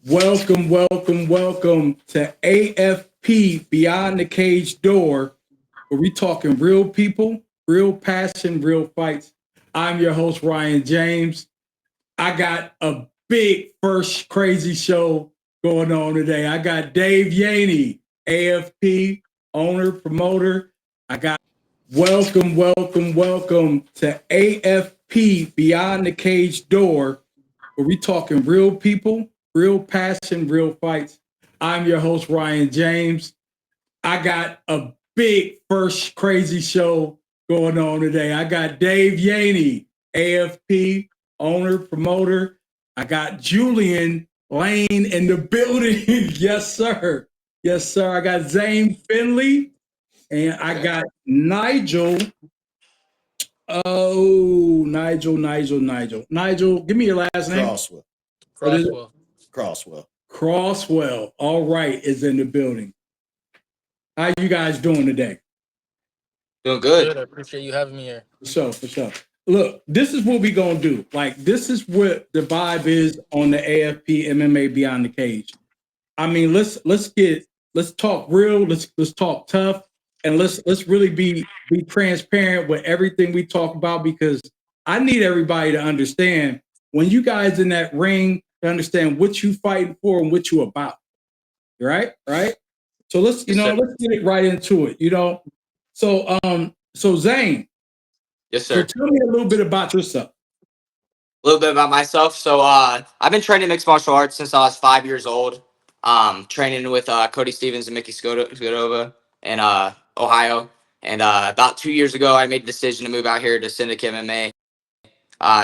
Welcome to AFP Beyond the Cage Door, where we talking real people, real passion, real fights. I'm your host, Ryan James. I got a big first crazy show going on today. I got Dave Yaney, AFP owner, promoter. I got welcome to AFP Beyond the Cage Door, where we talking real people, real passion, real fights. I'm your host, Ryan James. I got a big first crazy show going on today. I got Dave Yaney, AFP owner, promoter. I got Julian Lane in the building. Yes, sir. Yes, sir. I got Zane Finley and I got Nigel. Oh, Nigel. Nigel, give me your last name. Crosswell. Crosswell. All right, is in the building. How you guys doing today? Doing good. I appreciate you having me here. For sure. Look, this is what we gonna do. Like, this is what the vibe is on the AFP MMA Beyond the Cage. I mean, let's talk real. Let's talk tough, and let's really be transparent with everything we talk about, because I need everybody to understand when you guys in that ring to understand what you fighting for and what you about. Right? So let's get it right into it. So Zane. Yes, So sir. tell me a little bit about yourself. A little bit about myself. So I've been training mixed martial arts since I was 5 years old. Training with Cody Stevens and Mickey Skodova in Ohio. And about 2 years ago, I made the decision to move out here to Syndicate MMA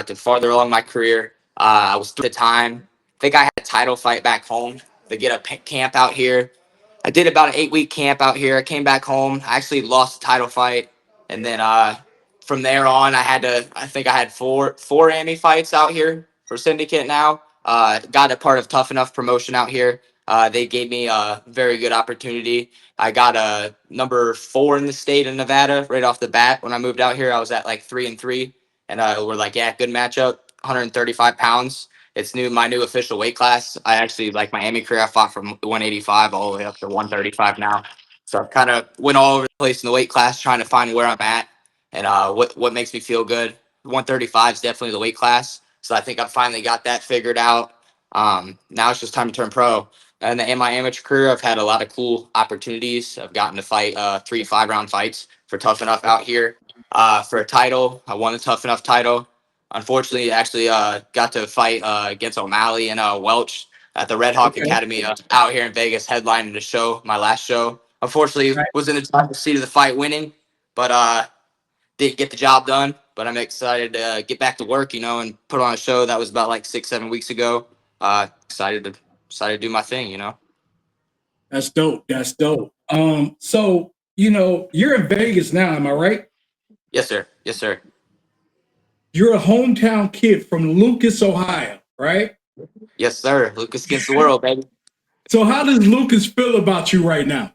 to farther along my career. I was at the time. I think I had a title fight back home to get a camp out here. I did about an 8-week camp out here. I came back home. I actually lost the title fight, and then from there on, I think I had four AMI fights out here for Syndicate now. Got a part of Tough Enough promotion out here. They gave me a very good opportunity. I got a number 4 in the state of Nevada right off the bat. When I moved out here, I was at like 3-3, and we're like, yeah, good matchup, 135 pounds. It's my new official weight class. I actually, like my AMI career, I fought from 185 all the way up to 135 now. So I kind of went all over the place in the weight class trying to find where I'm at and what makes me feel good. 135 is definitely the weight class. So I think I finally got that figured out. Now it's just time to turn pro. And in my amateur career, I've had a lot of cool opportunities. I've gotten to fight 3 5-round fights for Tough Enough out here. For a title, I won the Tough Enough title. Unfortunately, actually got to fight against O'Malley and Welch at the Red Hawk Academy out here in Vegas, headlining the show, my last show. Unfortunately, was in the driver's seat of the fight winning, but didn't get the job done. But I'm excited to get back to work, and put on a show that was about like 6-7 weeks ago. Excited to do my thing, That's dope. So you're in Vegas now, am I right? Yes, sir. You're a hometown kid from Lucas, Ohio, right? Yes, sir. Lucas against the world, baby. So how does Lucas feel about you right now?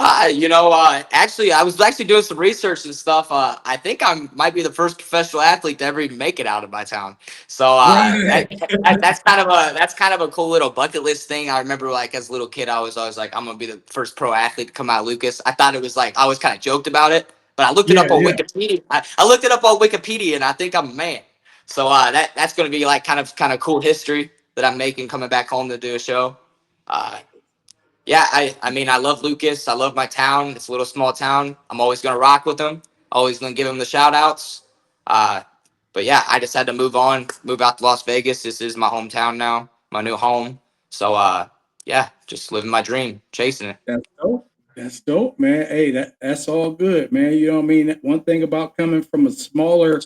Actually, I was actually doing some research and stuff. I think I might be the first professional athlete to ever even make it out of my town. So that's kind of a cool little bucket list thing. I remember, like, as a little kid, I was always like, I'm gonna be the first pro athlete to come out of Lucas. I thought it was like I always kind of joked about it, but I looked it up on Wikipedia. I looked it up on Wikipedia, and I think I'm a man. So that's gonna be like kind of cool history that I'm making coming back home to do a show. Yeah, I mean, I love Lucas. I love my town. It's a little small town. I'm always going to rock with them. Always going to give them the shout outs. But yeah, I just had to move out to Las Vegas. This is my hometown now, my new home. So yeah, just living my dream, chasing it. That's dope, man. Hey, that's all good, man. You know what I mean? One thing about coming from a smaller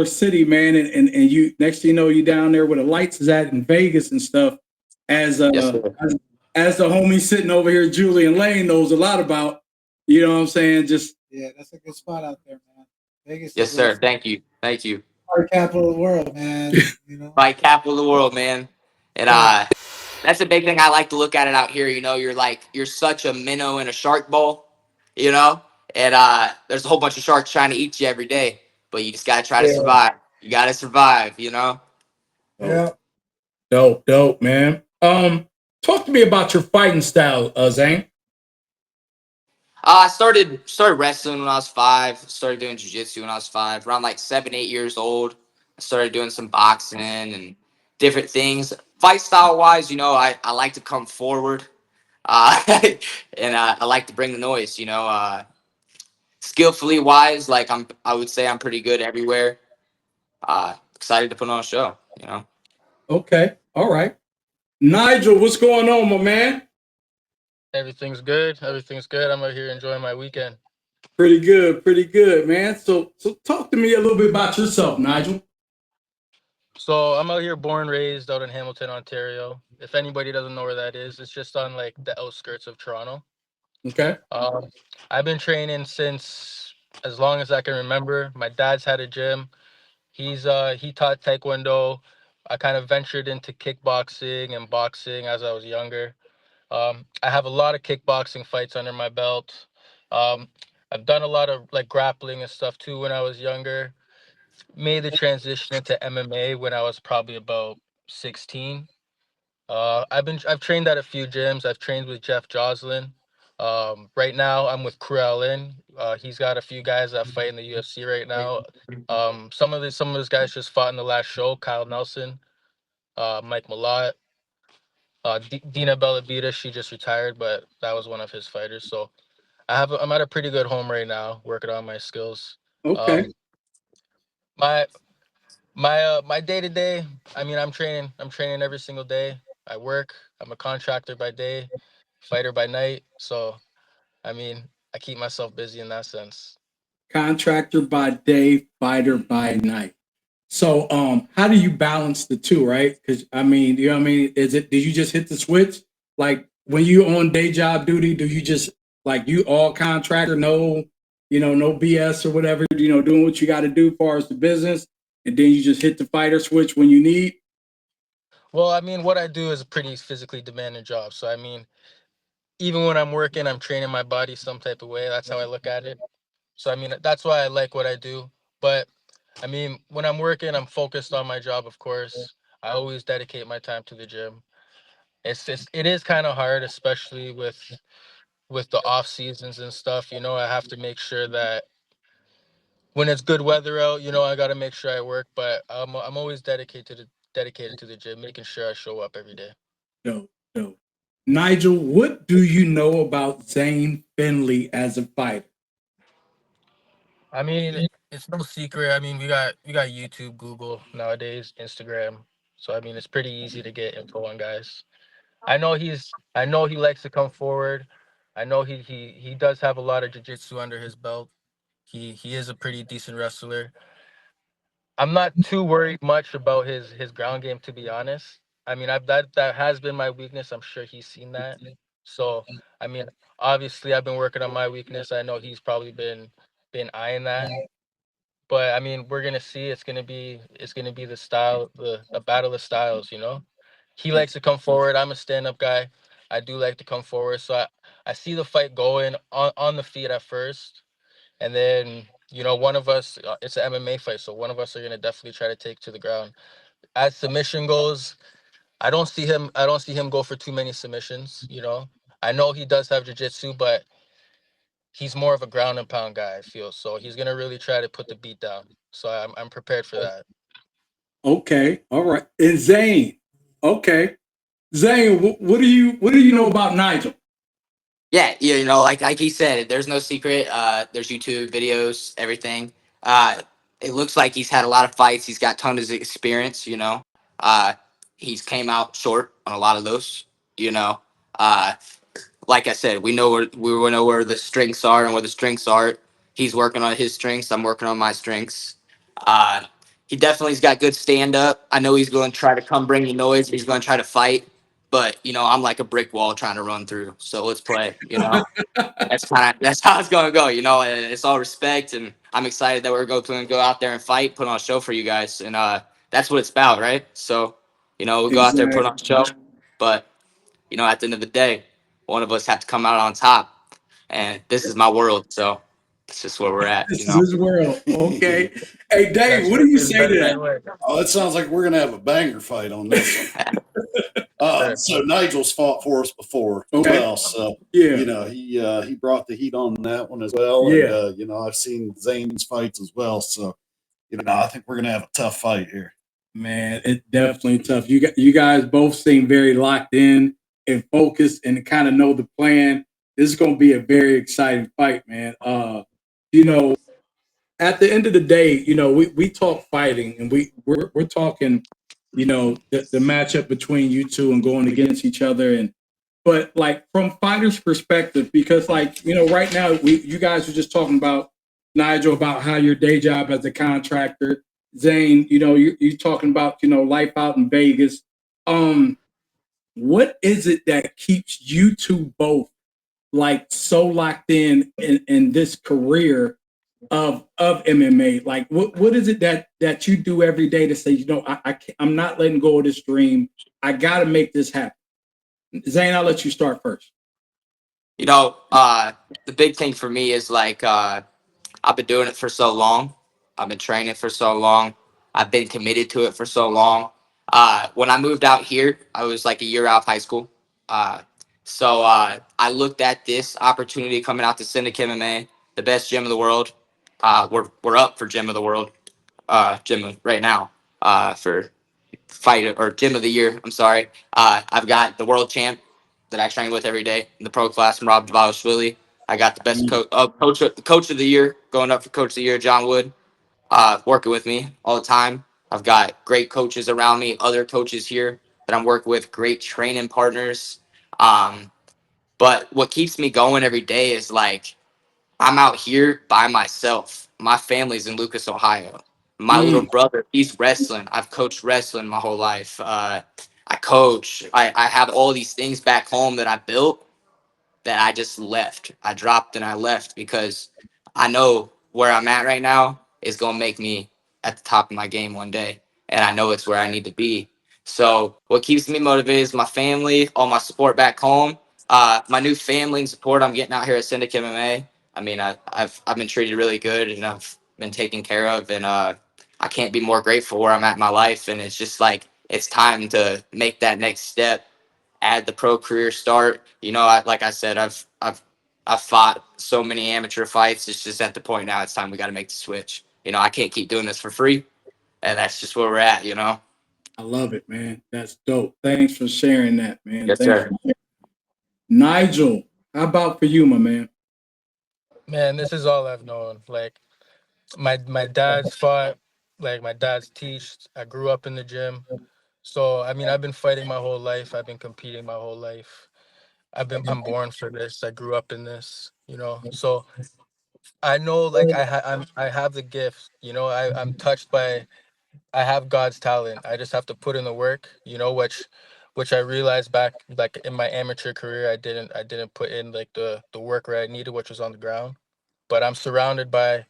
city, man, and you, next thing you know, you down there where the lights is at in Vegas and stuff. As as the homie sitting over here, Julian Lane, knows a lot about. You know what I'm saying? That's a good spot out there, man. Vegas. Yes, sir. Thank you. Fight capital of the world, man. Fight capital of the world, man. And that's a big thing. I like to look at it out here. You're such a minnow in a shark bowl, and there's a whole bunch of sharks trying to eat you every day, but you just gotta try to survive. You gotta survive, Yeah. Dope, man. Talk to me about your fighting style, Zane. I started wrestling when I was 5. Started doing jiu-jitsu when I was 5. Around like 7, 8 years old, I started doing some boxing and different things. Fight style wise, I like to come forward, and I like to bring the noise. Skillfully wise, like I would say I'm pretty good everywhere. Excited to put on a show. Okay, all right. Nigel, what's going on, my man? Everything's good. Everything's good. I'm out here enjoying my weekend. Pretty good, man. So talk to me a little bit about yourself, Nigel. So I'm out here born, raised out in Hamilton, Ontario. If anybody doesn't know where that is, it's just on like the outskirts of Toronto. Okay. I've been training since as long as I can remember. My dad's had a gym. He taught Taekwondo. I kind of ventured into kickboxing and boxing as I was younger. I have a lot of kickboxing fights under my belt. Um, I've done a lot of like grappling and stuff too when I was younger. Made the transition into MMA when I was probably about 16. I've trained at a few gyms. I've trained with Jeff Joslin. Right now I'm with Crosswell. He's got a few guys that fight in the UFC right now. Some of those guys just fought in the last show. Kyle Nelson, Mike Malott, Dina Bellavita. She just retired, but that was one of his fighters. So I'm at a pretty good home right now, working on my skills. Okay. My my day to day, I mean, I'm training every single day. I work. I'm a contractor by day, fighter by night. So I mean, I keep myself busy in that sense. Contractor by day, fighter by night. So how do you balance the two, right? Because I mean, you know what I mean? Did you just hit the switch? Like when you on day job duty, do you just like you all contractor, no BS or whatever, doing what you got to do as far as the business, and then you just hit the fighter switch when you need? Well, I mean, what I do is a pretty physically demanding job. So I mean, even when I'm working, I'm training my body some type of way. That's how I look at it. So I mean, that's why I like what I do. But I mean, when I'm working, I'm focused on my job, of course. I always dedicate my time to the gym. It is kind of hard, especially with the off seasons and stuff. I have to make sure that when it's good weather out, I got to make sure I work. But I'm always dedicated to the gym, making sure I show up every day. No. Nigel, what do you know about Zane Finley as a fighter? I mean, it's no secret. I mean, we got YouTube, Google nowadays, Instagram. So I mean, it's pretty easy to get info on guys. I know he likes to come forward. I know he does have a lot of jiu-jitsu under his belt. He is a pretty decent wrestler. I'm not too worried much about his ground game, to be honest. I mean, that has been my weakness. I'm sure he's seen that. So, I mean, obviously, I've been working on my weakness. I know he's probably been eyeing that. But I mean, we're gonna see. It's gonna be the battle of styles. He likes to come forward. I'm a stand-up guy. I do like to come forward. So I see the fight going on the feet at first. And then, one of us, it's an MMA fight, so one of us are gonna definitely try to take to the ground. As submission goes, I don't see him go for too many submissions. I know he does have jiu-jitsu, but he's more of a ground and pound guy, I feel. So he's gonna really try to put the beat down. So I'm prepared for that. Okay, all right. And Zane, okay, Zane, what do you know about Nigel? Yeah, like he said, there's no secret. There's YouTube videos, everything. It looks like he's had a lot of fights. He's got tons of experience. Uh, he's came out short on a lot of those. You know, uh, like I said, we know where the strengths are and where the strengths aren't. He's working on his strengths. I'm working on my strengths. Uh, he definitely's got good stand up. I know he's going to try to come bring the noise. He's going to try to fight, but I'm like a brick wall trying to run through. So let's play. That's how it's going to go. And it's all respect, and I'm excited that we're going to go out there and fight, put on a show for you guys, and that's what it's about, right? So we'll go out there, put on a show, but at the end of the day, one of us have to come out on top. And this is my world, so it's just where we're at. This is his world. Okay. Hey, Dave, what do you say to that? Oh, it sounds like we're gonna have a banger fight on this one. So Nigel's fought for us before as well. So Yeah. he brought the heat on that one as well. Yeah. And I've seen Zane's fights as well. So I think we're gonna have a tough fight here. Man, it's definitely tough. You guys both seem very locked in and focused and kind of know the plan. This is going to be a very exciting fight, man. At the end of the day, we talk fighting and we're talking, the matchup between you two and going against each other. But like from fighters' perspective, because right now you guys were just talking about Nigel about how your day job as a contractor. Zane, you're talking about, life out in Vegas. What is it that keeps you two both like so locked in this career of MMA? Like, what is it that you do every day to say, I'm not letting go of this dream. I got to make this happen. Zane, I'll let you start first. The big thing for me is I've been doing it for so long. I've been training for so long. I've been committed to it for so long. When I moved out here, I was like a year out of high school. So I looked at this opportunity coming out to Syndicate MMA, the best gym in the world. We're up for gym of the world, right now, for fight or gym of the year. I'm sorry. I've got the world champ that I train with every day in the pro class from Rob Dvalishvili. I got the best coach of the year going up for coach of the year, John Wood, working with me all the time. I've got great coaches around me, other coaches here that I'm working with, great training partners. But what keeps me going every day is I'm out here by myself. My family's in Lucas, Ohio. My little brother, he's wrestling. I've coached wrestling my whole life. I coach. I have all these things back home that I built that I just left. I dropped and I left because I know where I'm at right now is going to make me at the top of my game one day. And I know it's where I need to be. So what keeps me motivated is my family, all my support back home, my new family and support I'm getting out here at Syndicate MMA. I mean, I've been treated really good and I've been taken care of. And I can't be more grateful where I'm at in my life. And it's just it's time to make that next step, add the pro career start. Like I said, I've fought so many amateur fights. It's just at the point now it's time we got to make the switch. I can't keep doing this for free, and that's just where we're at. I love it, man. That's dope. Thanks for sharing that, man. Yes, sir. Nigel, how about for you, my man? Man, this is all I've known. Like my dad's fought, like my dad's teached. I grew up in the gym. So I mean I've been fighting my whole life. I've been competing my whole life. I'm born for this. I grew up in this. So I know I have the gift. I'm touched by, I have God's talent. I just have to put in the work, which I realized back like in my amateur career I didn't put in like the work where I needed, which was on the ground. But I'm surrounded by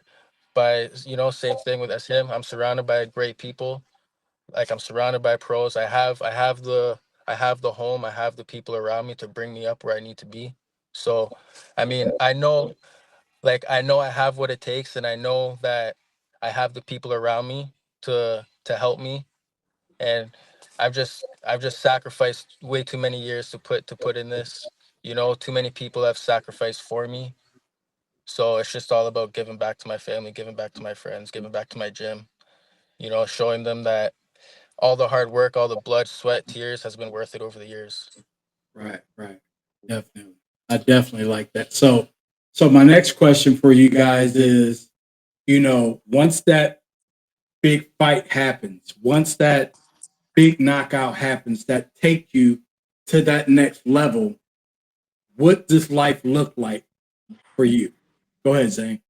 same thing with SM. I'm surrounded by great people. Like I'm surrounded by pros. I have the home, I have the people around me to bring me up where I need to be. So I mean, I know I have what it takes, and I know that I have the people around me to help me. And I've just sacrificed way too many years to put in this. Too many people have sacrificed for me. So it's just all about giving back to my family, giving back to my friends, giving back to my gym, showing them that all the hard work, all the blood, sweat, tears has been worth it over the years. Right. Definitely. I definitely like that. So my next question for you guys is, once that big fight happens, once that big knockout happens that take you to that next level, what does life look like for you? Go ahead, Zane.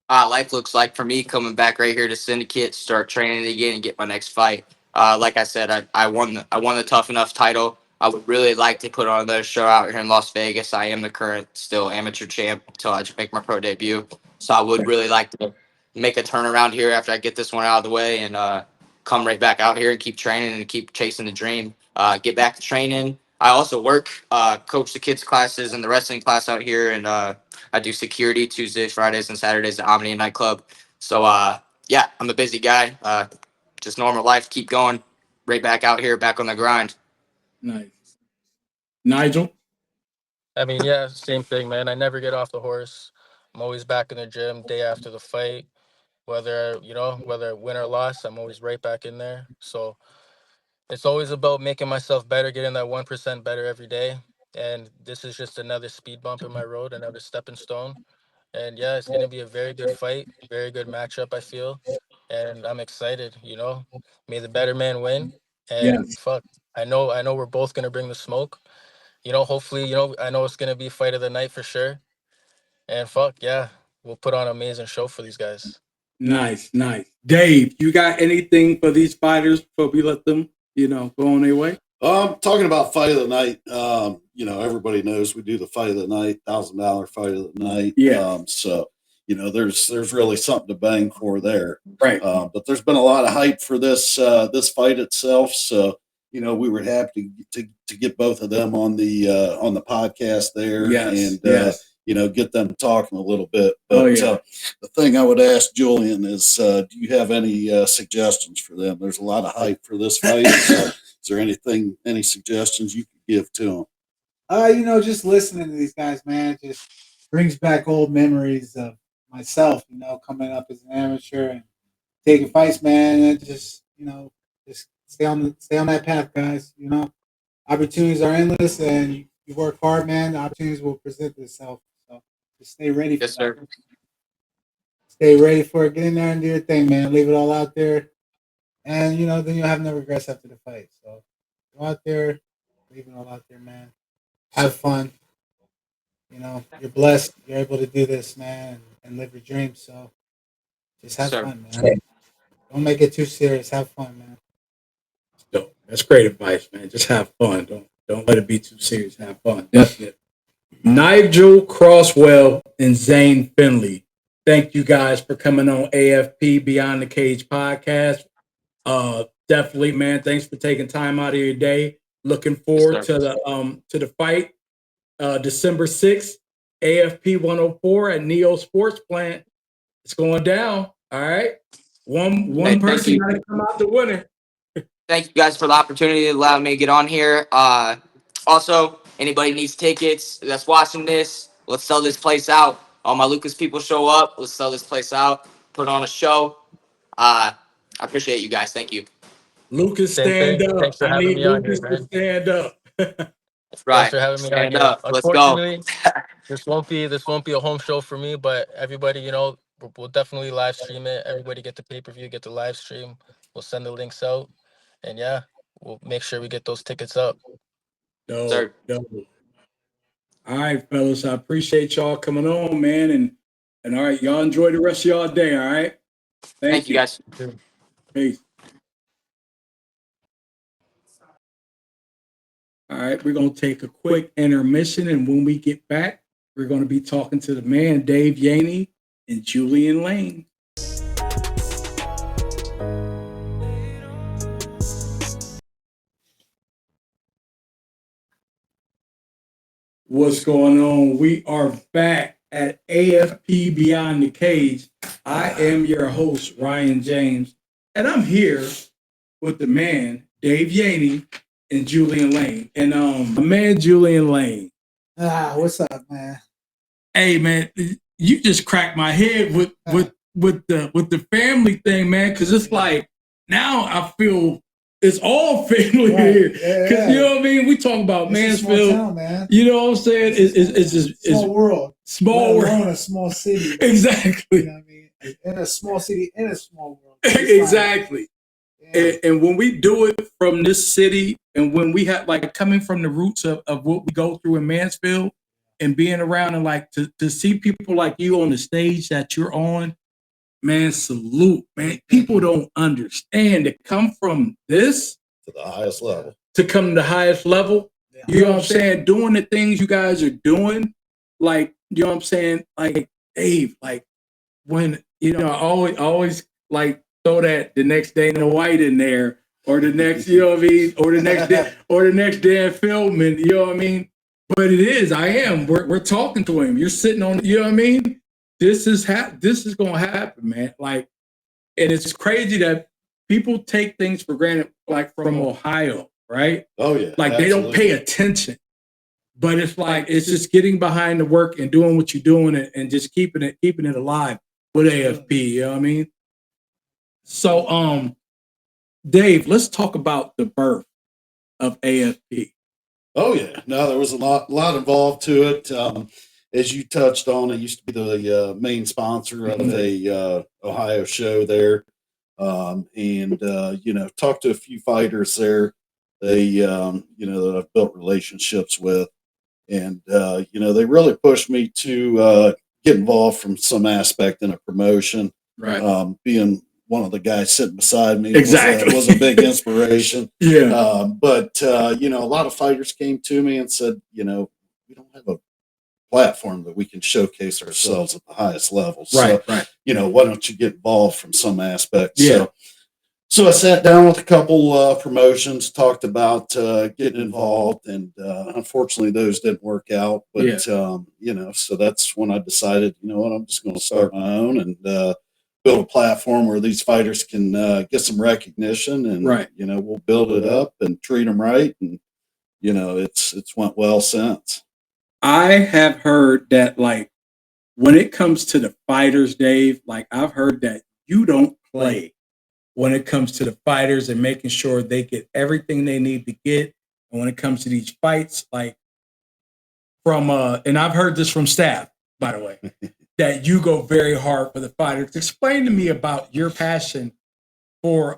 Life looks like for me coming back right here to Syndicate, start training again, and get my next fight. Like I said, I won the Tough Enough title. I would really like to put on another show out here in Las Vegas. I am the current still amateur champ until I make my pro debut. So I would really like to make a turnaround here after I get this one out of the way and come right back out here and keep training and keep chasing the dream. Get back to training. I also work, coach the kids classes and the wrestling class out here, and I do security Tuesdays, Fridays, and Saturdays at Omni nightclub. So yeah, I'm a busy guy. Just normal life. Keep going. Right back out here, back on the grind. Nice. Nigel? I mean, yeah, same thing, man. I never get off the horse. I'm always back in the gym day after the fight. Whether whether win or loss, I'm always right back in there. So it's always about making myself better, getting that 1% better every day. And this is just another speed bump in my road, another stepping stone. And yeah, it's gonna be a very good fight, very good matchup, I feel. And I'm excited, May the better man win. And Yes. fuck, I know we're both gonna bring the smoke. Hopefully, I know it's gonna be fight of the night for sure. And fuck, yeah, we'll put on an amazing show for these guys. Nice. Dave, you got anything for these fighters before we let them, go on their way? Talking about fight of the night, everybody knows we do the fight of the night, $1,000 fight of the night. Yeah. So, there's really something to bang for there. Right. But there's been a lot of hype for this fight itself. So, we were happy to get both of them on the podcast there. Yes. And get them talking a little bit. But the thing I would ask Julian is, do you have any suggestions for them? There's a lot of hype for this fight. So is there any suggestions you could give to them? Just listening to these guys, man, just brings back old memories of myself, coming up as an amateur and taking fights, man, and just stay on that path, guys. Opportunities are endless, and you work hard, man. The opportunities will present themselves. So just stay ready for Yes, sir. that. Stay ready for it. Get in there and do your thing, man. Leave it all out there. And, then you'll have no regrets after the fight. So go out there, leave it all out there, man. Have fun. You're blessed. You're able to do this, man, and live your dreams. So just have fun, man. Don't make it too serious. Have fun, man. Dope. That's great advice, man. Just have fun. Don't let it be too serious. Have fun. Definitely. Nigel, Crosswell, and Zane Finley. Thank you guys for coming on AFP Beyond the Cage podcast. Definitely, man. Thanks for taking time out of your day. Looking forward to the fight. December 6th, AFP 104 at Neo Sports Plant. It's going down. All right. One person got to come out the winner. Thank you guys for the opportunity to allow me to get on here. Also, anybody needs tickets that's watching this, let's sell this place out. All my Lucas people show up. Let's sell this place out. Put on a show. I appreciate you guys. Thank you. Lucas, stand up. Thanks for I having need me on Lucas here, to man. stand up. That's right. Thanks for having me Stand on here. up. Let's go. Unfortunately, this won't be a home show for me, but everybody, we'll definitely live stream it. Everybody get the pay-per-view, get the live stream. We'll send the links out. And yeah, we'll make sure we get those tickets up. Sir. Dope. All right, fellas. I appreciate y'all coming on, man. And all right, y'all enjoy the rest of y'all day, all right? Thank you, guys. Peace. All right, we're going to take a quick intermission, and when we get back, we're going to be talking to the man, Dave Yaney and Julian Lane. What's going on? We are back at AFP Beyond the Cage. I am your host, Ryan James, and I'm here with the man, Dave Yaney, and Julian Lane. And the man, Julian Lane. What's up, man? Hey, man, you just cracked my head with the family thing, man, because it's like now I feel it's all family here. Because you know what I mean? We talk about it's Mansfield. A small town, man. You know what I'm saying? It's just small world. Small world. In a small city. Exactly. You know what I mean? In a small city, in a small world. Exactly. And when we do it from this city, and when we have like coming from the roots of what we go through in Mansfield and being around and like to see people like you on the stage that you're on, man, salute, man. People don't understand to come from this To the highest level. to come to the highest level. Yeah. You know what I'm saying? Doing the things you guys are doing, like, you know what I'm saying? Like, Dave, like when, I always like throw that the next day in the white in there, or the next, you know what I mean? Or the next day, or the next day in filming, you know what I mean? But it is, we're talking to him. You're sitting on, you know what I mean? This is going to happen, man. Like, And it's crazy that people take things for granted, like from Ohio, right? Oh yeah. Like they don't pay attention. But it's like it's just getting behind the work and doing what you're doing and just keeping it alive with AFP. You know what I mean? So, Dave, let's talk about the birth of AFP. Oh yeah, no, there was a lot involved to it. As you touched on, it used to be the main sponsor of a Ohio show there, and talked to a few fighters there. They that I've built relationships with, and they really pushed me to get involved from some aspect in a promotion. Right, being one of the guys sitting beside me exactly was a big inspiration. Yeah, but a lot of fighters came to me and said, we don't have a platform that we can showcase ourselves at the highest level. Right, so, why don't you get involved from some aspect? Yeah. So I sat down with a couple promotions, talked about getting involved, and unfortunately those didn't work out. But so that's when I decided, I'm just going to start my own and build a platform where these fighters can get some recognition, and we'll build it up and treat them right, and it's went well since. I have heard that, like, when it comes to the fighters, Dave, like I've heard that you don't play when it comes to the fighters and making sure they get everything they need to get. And when it comes to these fights, like and I've heard this from staff, by the way, that you go very hard for the fighters. Explain to me about your passion for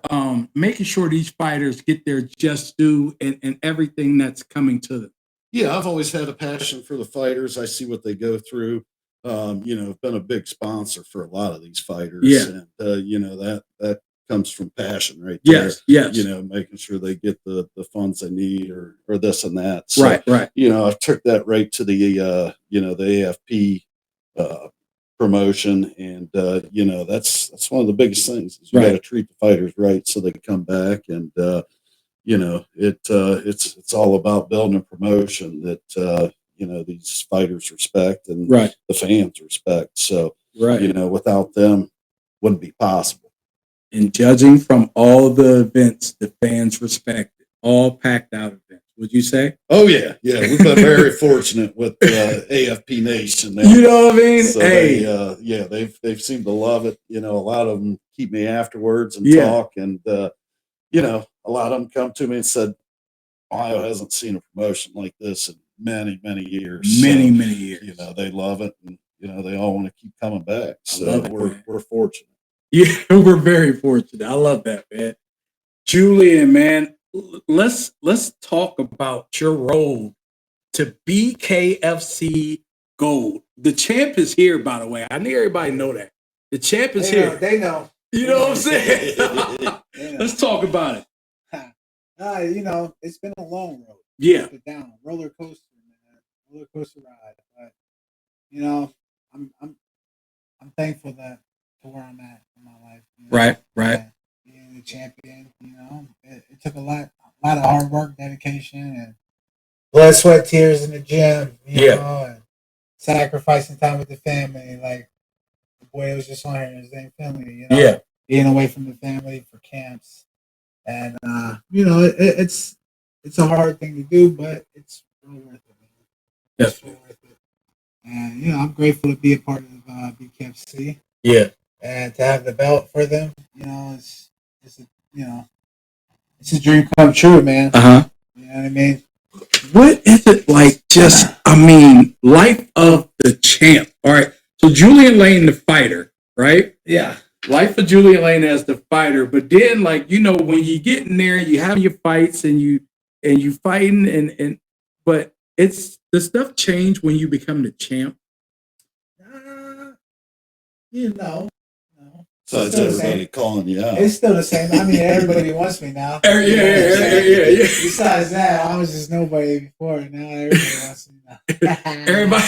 making sure these fighters get their just due and everything that's coming to them. Yeah, I've always had a passion for the fighters. I see what they go through. I've been a big sponsor for a lot of these fighters. Yeah. And, that comes from passion right there. Yes. Making sure they get the funds they need or this and that. So, Right. I took that right to the, the AFP promotion. And, that's one of the biggest things is you got to treat the fighters right so they can come back. And, it's all about building a promotion that, these fighters respect and the fans respect. So, without them, wouldn't be possible. And judging from all the events, the fans respect it. All packed out events, would you say? Oh yeah. We've been very fortunate with AFP Nation. You know what I mean? So they've seemed to love it. A lot of them keep me afterwards and talk, and a lot of them come to me and said, Ohio hasn't seen a promotion like this in many years. Many years. They love it, and they all want to keep coming back. So we're fortunate. Yeah, we're very fortunate. I love that, man. Julian, man, let's talk about your road to BKFC Gold. The champ is here, by the way. I need everybody to know that. The champ is here. They know. You know what I'm saying? Let's talk about it. It's been a long road. Yeah. Up and down, roller coaster, man. Roller coaster ride. But I'm thankful that to where I'm at in my life. Right. Being the champion, it took a lot of hard work, dedication, and blood, sweat, tears in the gym. You know, and sacrificing time with the family. Like the boy that was just on here, Zane, Finley. Being away from the family for camps, and it's a hard thing to do, but it's really worth it. Man. It's really worth it. And I'm grateful to be a part of BKFC. Yeah. And to have the belt for them, it's a dream come true, man. You know what I mean? What is it like? Life of the champ. All right. So Julian Lane, the fighter, right? Yeah. Life of Julian Lane as the fighter, but then when you get in there, you have your fights and you fighting but does stuff change when you become the champ? No. So it's everybody calling you out. It's still the same. Everybody wants me now. Yeah. Besides that, I was just nobody before. Now everybody wants me now. Everybody.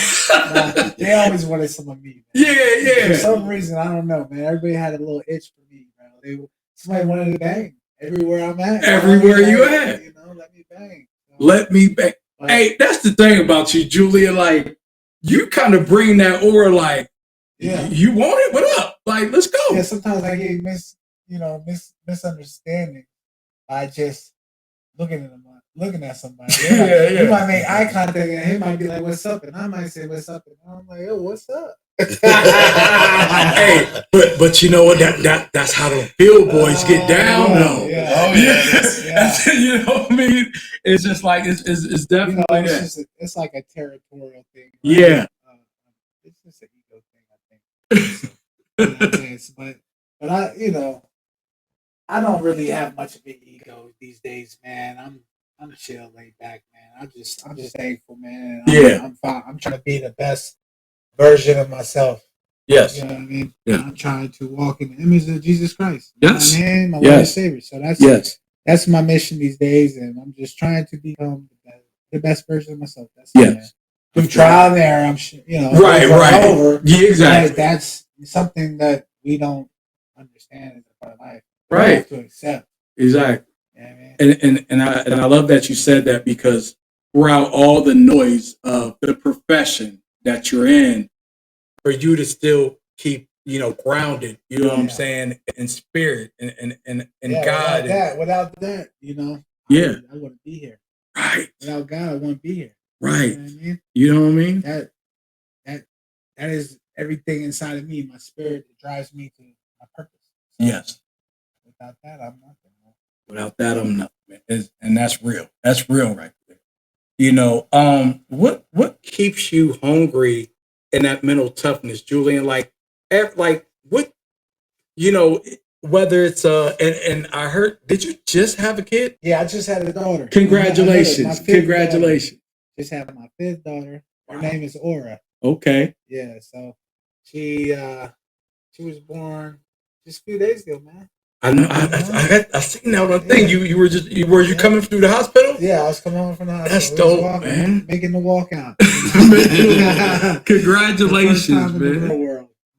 They always wanted some of me. Man. Yeah. For some reason, I don't know, man. Everybody had a little itch for me, bro. Somebody wanted to bang everywhere I'm at. Everywhere you at. Let me bang. Let me bang. Hey, that's the thing about you, Julia. Like, you kind of bring that aura, like, Yeah. You want it? What up? Like, let's go. Yeah, sometimes I get misunderstanding by just looking at somebody. Yeah. You might make eye contact and he might be like, "What's up?" and I might say, "What's up?" and I'm like, "Yo, what's up?" Hey, but you know what? That's how the field boys get down, though. Yeah. Oh yeah. You know what I mean? It's just like it's definitely it's like a territorial thing. Right? Yeah. It's just an ego thing, I think. So, but I don't really have much of an ego these days, man. I'm chill, laid back, man. I'm just thankful, man. I'm fine. I'm trying to be the best version of myself. Yes. You know what I mean? Yeah. I'm trying to walk in the image of Jesus Christ. Yes. My Lord and Savior. So that's my mission these days, and I'm just trying to become the best version of myself. That's it, man. Through trial and error, I'm sure, right. Over. Yeah, exactly. That's something that we don't understand as a part of life. Right. We have to accept. Exactly. Yeah, man. And I love that you said that, because throughout all the noise of the profession that you're in, for you to still keep, grounded, you know what I'm saying, in spirit and God. Without that, Yeah. I wouldn't be here. Right. Without God, I wouldn't be here. Right. You know what I mean? You know what I mean? That is everything inside of me, my spirit that drives me to my purpose. So, yes. Without that, I'm nothing. Without that, I'm nothing. And that's real. That's real right there. What keeps you hungry in that mental toughness, Julian? Like what, whether it's and I heard, did you just have a kid? Yeah, I just had a daughter. Congratulations. Congratulations. Daughter. Just had my 5th daughter. Her name is Aura. Okay. Yeah, so she was born just a few days ago, man. I know. I seen that one thing. You were you coming through the hospital? Yeah, I was coming home from the hospital. That's dope, man. Making the walk out. Congratulations, man.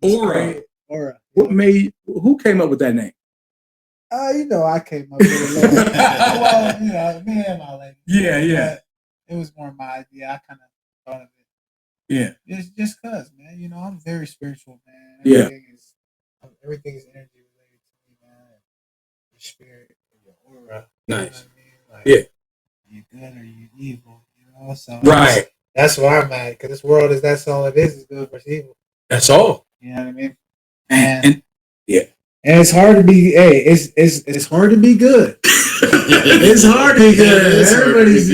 Aura. Who came up with that name? I came up with it. Well, me and my lady. Yeah. It was more my idea. I kind of thought of it. Yeah. Just cause, man. I'm very spiritual, man. Everything is energy related to me, man. Your spirit, your aura. Nice. You know what I mean? Like, you good or you evil, So right. That's where I'm at, because this world that's all it is good versus evil. That's all. You know what I mean? And and it's hard to be. Hey, it's hard to be good. It's hard to be good. Everybody's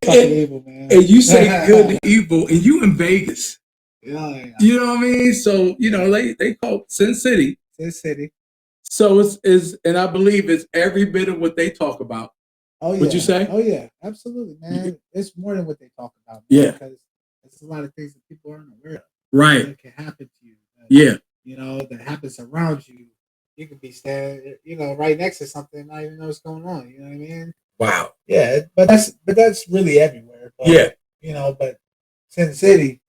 fucking evil, man. And you say good to evil, and you in Vegas. Yeah. You know what I mean? So they call it Sin City. Sin City. So it's and I believe it's every bit of what they talk about. Oh yeah. Would you say? Oh yeah, absolutely, man. It's more than what they talk about. Man, yeah. Because there's a lot of things that people aren't aware of. Right. That can happen to you. Yeah. That happens around you. You could be standing, right next to something, not even know what's going on. You know what I mean? Wow. Yeah, but that's really everywhere. But, yeah. But Sin City,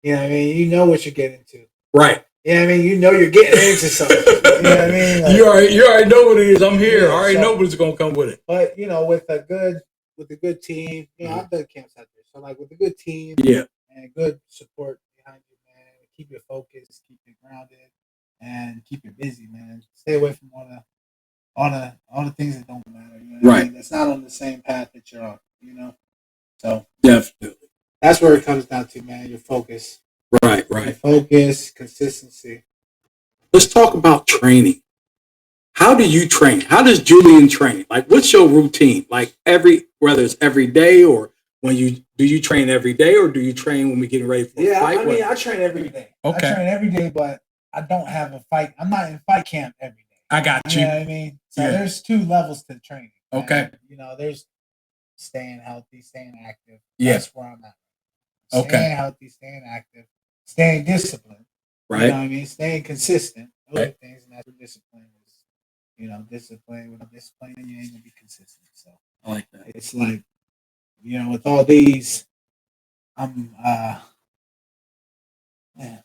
I mean, you know what you're getting into. Right. Yeah, I mean, you're getting into something. You know what I mean? Like, you already know what it is. I'm here. I already know what's gonna come with it. But with a good team, I've done camps out there. So like with a good team, and good support behind you, man, keep your focus, keep it grounded, and keep it busy, man. Stay away from all the things that don't matter. You know what I mean? That's not on the same path that you're on. So definitely, that's where it comes down to, man. Your focus. Right. Your focus, consistency. Let's talk about training. How do you train? How does Julian train? Like, what's your routine? Like whether it's every day or do you train every day or do you train when we get ready for a fight? I train every day. Okay. I train every day, but I don't have a fight. I'm not in fight camp every day. I got you. You know what I mean? So there's 2 levels to training. Okay. There's staying healthy, staying active. Yeah. That's where I'm at. Staying healthy, staying active, staying disciplined. Right. You know what I mean? Staying consistent. Those are things, and that's what discipline is. Discipline. Without discipline, you ain't gonna be consistent. So I like that. It's like, with all these, I'm man,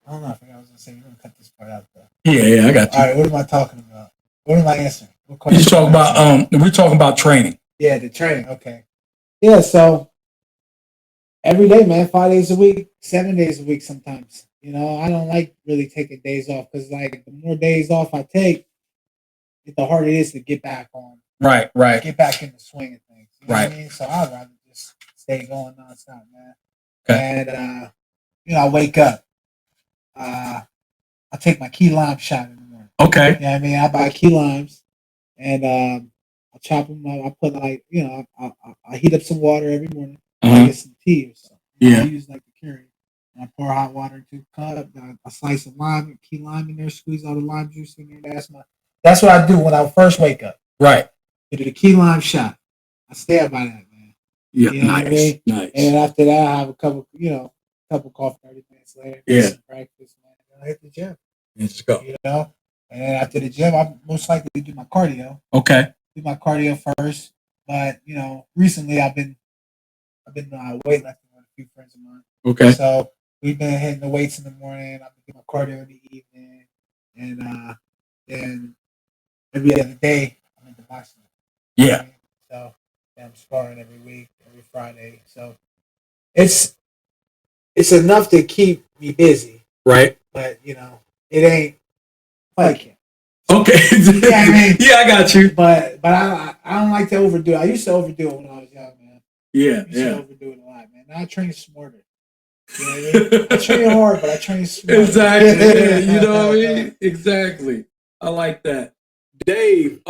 I don't know. I forgot what I was gonna say. We're gonna cut this part out though. Yeah, I got you. All right, what am I talking about? What am I answering? You talking about we're talking about training. Yeah, the training. Okay. Yeah, so every day, man, 5 days a week, 7 days a week sometimes. You know, I don't like really taking days off because, like, the more days off I take, the harder it is to get back on. Right. Get back in the swing of things. You know Right. what I mean? So I'd rather just stay going nonstop, man. Okay. And, you know, I wake up. I take my key lime shot in the morning. Okay. You know what I mean? I buy key limes and I chop them up. I put, like, you know, I heat up some water every morning. I get some tea or something. Yeah. I use like the Keurig. And I pour hot water into a cup. I slice of lime, key lime in there, squeeze all the lime juice in there. That's what I do when I first wake up. Right. I do the key lime shot. I stand by that, man. Yeah. You know what I mean? Nice. And then after that, I have a couple coffee 30 minutes later. Yeah. Some breakfast, man. And I hit the gym. Let's go. You know? And then after the gym, I most likely do my cardio. Okay. Do my cardio first. But, you know, recently I've been weightlifting with a few friends of mine. Okay. So we've been hitting the weights in the morning. I've been doing my cardio in the evening. And then every other day, I'm into boxing. Yeah. So I'm sparring every week, every Friday. So it's enough to keep me busy. Right. But, you know, it ain't fight camp. Okay. Yeah, I mean, yeah, I got you. But I don't like to overdo it. I used to overdo it when I was young, man. Yeah. I used to overdo it a lot, man. Now I train smarter. You know what I mean? I train hard, but I train smarter. Exactly. Yeah, you know what I mean? Exactly. I like that. Dave,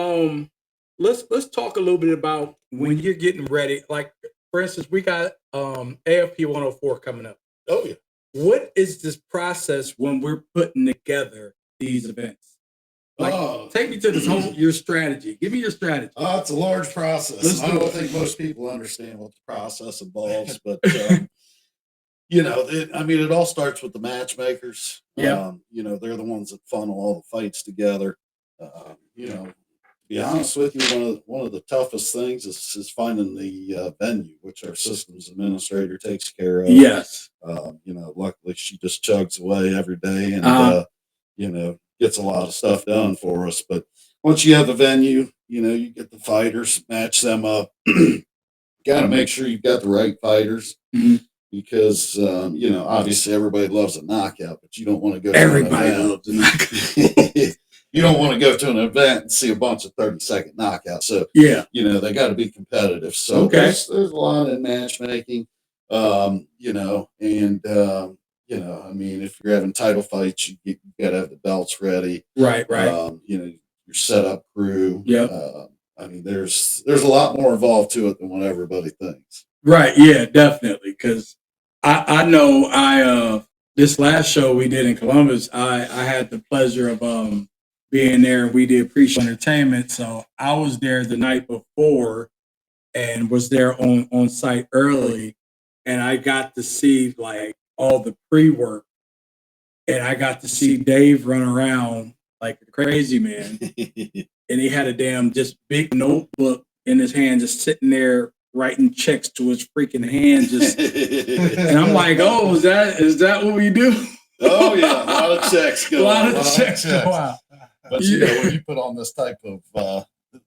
let's talk a little bit about when you're getting ready. Like, for instance, we got AFP 104 coming up. Oh yeah. What is this process when we're putting together these events? Like, take me to this whole your strategy. Give me your strategy. It's a large process. I don't think most people understand what the process involves, but you know, it all starts with the matchmakers. Yeah. You know, they're the ones that funnel all the fights together. You know, to be honest with you, one of the toughest things is finding the venue, which our systems administrator takes care of. Yes. You know, luckily she just chugs away every day and you know, gets a lot of stuff done for us. But once you have the venue, you know, you get the fighters, match them up. Got to make sure you've got the right fighters. Mm-hmm. Because you know, obviously everybody loves a knockout, but you don't want to go. Everybody loves a knockout. You don't want to go to an event and see a bunch of 30-second knockouts. So yeah, you know, they got to be competitive. So there's a lot in matchmaking. You know, and you know, I mean, if you're having title fights, you got to have the belts ready. Right. You know, your setup crew. Yeah. I mean, there's a lot more involved to it than what everybody thinks. Right. Yeah, definitely. Because I know this last show we did in Columbus, I had the pleasure of being there. We did pre-show entertainment, so I was there the night before and was there on site early, and I got to see like all the pre-work, and I got to see Dave run around like a crazy man, and he had a damn just big notebook in his hand, just sitting there writing checks to his freaking hand, just and I'm like, oh, is that what we do? Oh yeah, a lot of checks go. A lot of checks go out. But you know, when you put on this type of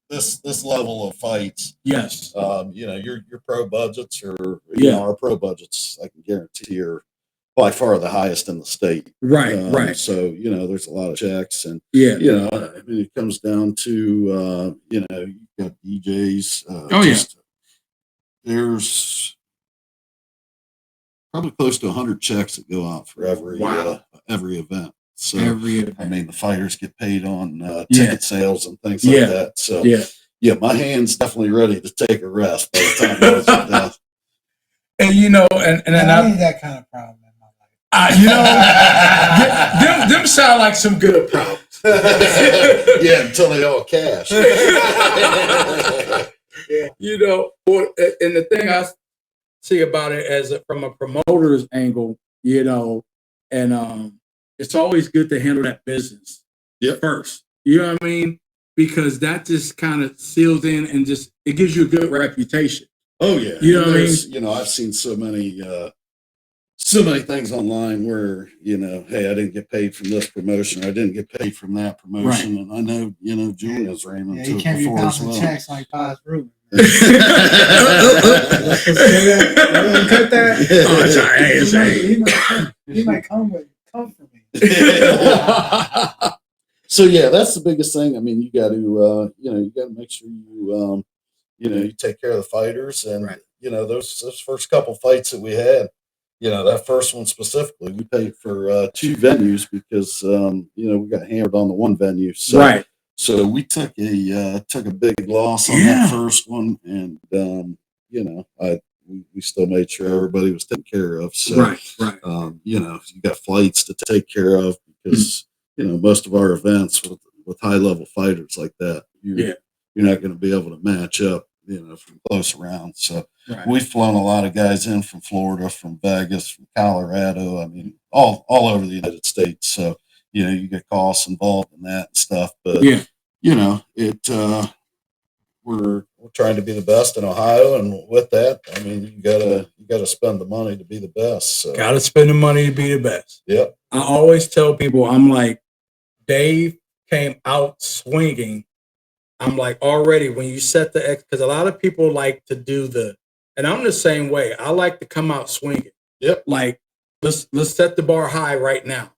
this level of fights, yes, you know, your pro budgets are yeah, our pro budgets, I can guarantee, are by far the highest in the state. Right. So you know, there's a lot of checks, and yeah, you know, I mean, it comes down to you know, you got DJs. There's probably close to 100 checks that go out for every event. So I mean, the fighters get paid on ticket sales and things like that. So yeah, my hand's definitely ready to take a rest by the time those are done. And you know, and I need that kind of problem in my life. You know, them sound like some good problems. Yeah, until they all cash. Yeah. You know, and the thing I see about it as from a promoter's angle, you know, and it's always good to handle that business first. You know what I mean? Because that just kind of seals in and just it gives you a good reputation. Oh yeah, you know what I mean? You know, I've seen so many things online where, you know, hey, I didn't get paid from this promotion, or I didn't get paid from that promotion, and I know, you know, Julian's ran into it before as well. Checks like God's Rubin. Cut that. He might come with come for me. So yeah, that's the biggest thing. I mean, you got to, you got to make sure you take care of the fighters, and Right. those first couple fights that we had, that first one specifically, we paid for 2 venues because we got hammered on the one venue. So, Right. So we took a big loss on that first one, and we still made sure everybody was taken care of. So, right. You got flights to take care of because most of our events with high level fighters like that, you're not going to be able to match up, from close around. So we've flown a lot of guys in from Florida, from Vegas, from Colorado. I mean, all over the United States. So you get costs involved in that and stuff, but we're trying to be the best in Ohio, and with that, I mean, you gotta spend the money to be the best. So. Gotta spend the money to be the best. Yep. I always tell people, I'm like, Dave came out swinging. I'm like, already when you set the because a lot of people like to do and I'm the same way. I like to come out swinging. Yep. Like, let's set the bar high right now.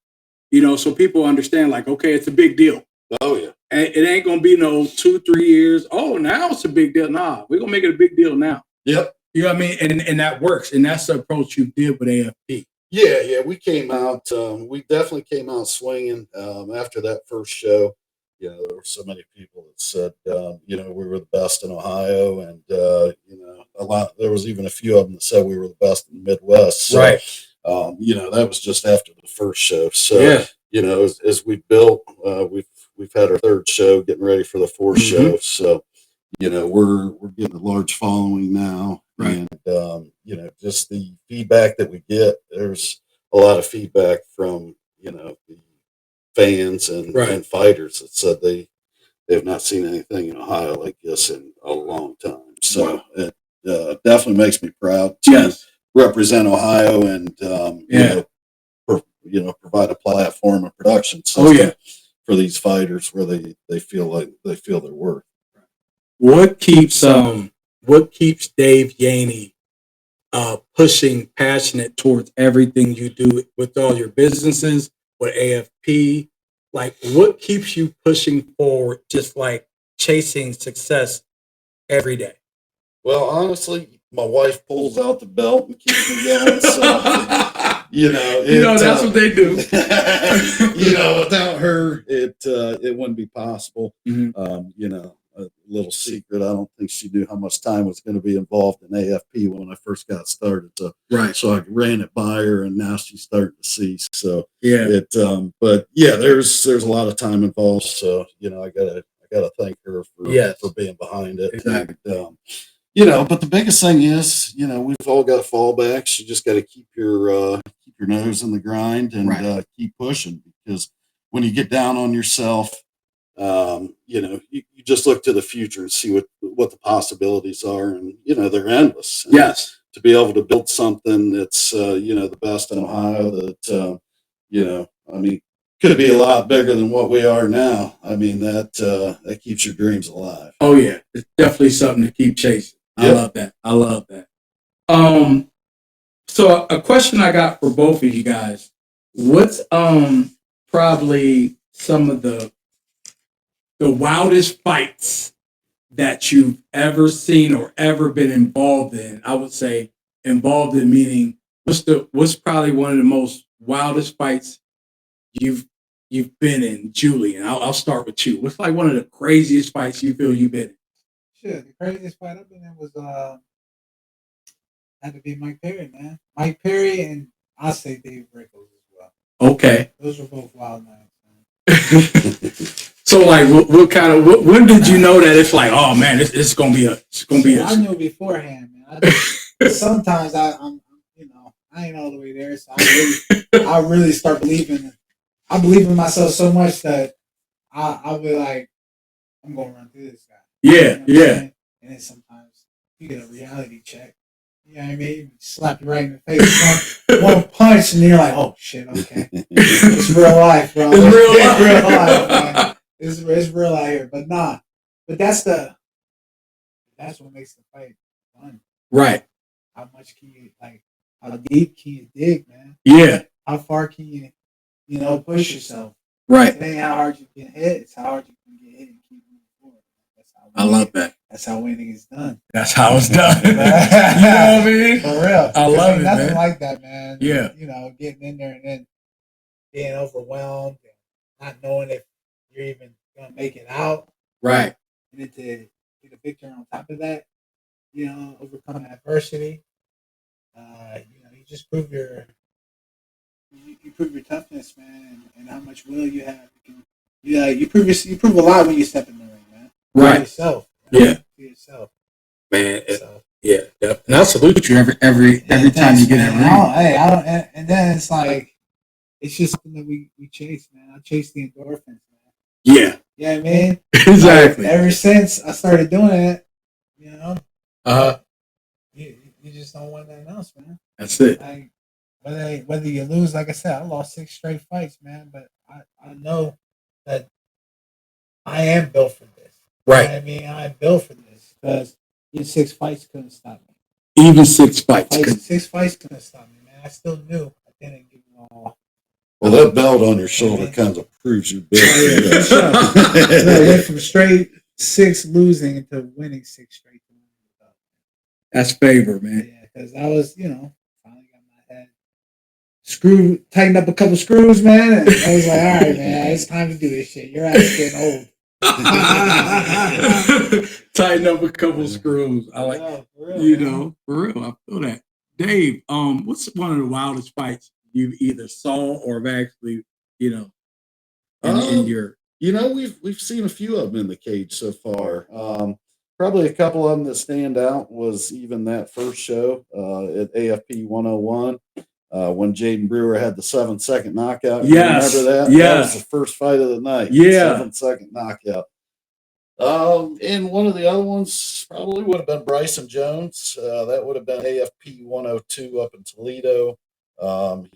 So people understand, like, okay, it's a big deal. Oh yeah. And it ain't gonna be no 2-3 years. Oh, now it's a big deal. Nah, we're gonna make it a big deal now. Yep. You know what I mean? And that works. And that's the approach you did with AFP. Yeah, we came out. We definitely came out swinging after that first show. There were so many people that said, we were the best in Ohio, and a lot. There was even a few of them that said we were the best in the Midwest. So, right. That was just after the first show. So, as we built, we've had our third show, getting ready for the fourth show. So, we're getting a large following now. Right. And, just the feedback that we get, there's a lot of feedback from, the fans and fighters that said they've not seen anything in Ohio like this in a long time. So it definitely makes me proud to represent Ohio and, provide a platform of production system for these fighters where they feel their worth. What keeps Dave Yaney pushing, passionate towards everything you do with all your businesses, with AFP? Like, what keeps you pushing forward, just like chasing success every day? Well, honestly, my wife pulls out the belt and keeps me going. So, that's what they do. Without her, it wouldn't be possible. Mm-hmm. A little secret. I don't think she knew how much time was going to be involved in AFP when I first got started. So, so I ran it by her, and now she's starting to see. So, there's a lot of time involved. So, I gotta thank her for being behind it. Exactly. And, but the biggest thing is, we've all got fallbacks. You just got to keep your nose in the grind and keep pushing, because when you get down on yourself, you just look to the future and see what the possibilities are, and they're endless. And to be able to build something that's the best in Ohio, that I mean, could be a lot bigger than what we are now. I mean, that keeps your dreams alive. Oh yeah, it's definitely something to keep chasing. Yep. I love that. So a question I got for both of you guys: what's probably some of the wildest fights that you've ever seen or ever been involved in? I would say involved in, meaning what's probably one of the most wildest fights you've been in, Julian? I'll start with you. What's like one of the craziest fights you feel you've been in? Sure, the craziest fight I've been in was had to be Mike Perry, man. Mike Perry, and I'll say Dave Rickles as well. Okay. Those were both wild nights, man. So, like, what kind of when did you know that it's like, oh man, it's gonna be I knew beforehand, man. Sometimes I'm I ain't all the way there, so I really start believing. I believe in myself so much that I'll be like, I'm gonna run through this guy. And then sometimes you get a reality check. You know what I mean? Slap you right in the face. One punch, and you're like, oh shit, okay. It's real life, bro. It's real life, man. It's real out here. But nah. But that's what makes the fight fun. Right. How much can you, like, how deep can you dig, man? Yeah. How far can you push yourself. Right. It ain't how hard you can hit; it's how hard you can get hit and keep moving forward. I love that. That's how winning is done. That's how it's done. You know what I mean? For real. I love it, nothing man. like that, man. Yeah. Getting in there and then being overwhelmed and not knowing if you're even gonna make it out. Right. And then to get a victory on top of that, overcome adversity. You just prove your toughness, man, and how much will you have. You prove a lot when you step in the ring, man. Right. For yourself. Yeah. For yourself. Man. So, yeah. And I salute you every time you get in the ring. I don't. And then it's like it's just something that we chase, man. I chase the endorphins, man. Yeah. You know what I mean? Exactly. Ever since I started doing it, you just don't want nothing else, man. That's it. Like whether you lose, like I said, I lost 6 straight fights, man. But I know that I am built for this. Right. You know what I mean, I'm built for this because 6 fights couldn't stop me. Even 6 fights. 6 fights couldn't stop me, man. I still knew I didn't give it all. Well, that belt on your shoulder kind of proves you built. I went from straight 6 losing into winning 6 straight. That's favor, man. Yeah, because I was, finally got my head tightened up a couple screws, man. And I was like, all right, man, it's time to do this shit. Your ass is getting old. Tighten up a couple screws. I like, for real, for real. I feel that. Dave, what's one of the wildest fights you either saw or have actually, in your? We've seen a few of them in the cage so far. Probably a couple of them that stand out was even that first show at AFP 101 when Jaden Brewer had the 7-second knockout. Yes. You remember that? Yeah. That was the first fight of the night. Yeah. 7-second knockout. And one of the other ones probably would have been Bryson Jones. That would have been AFP 102 up in Toledo.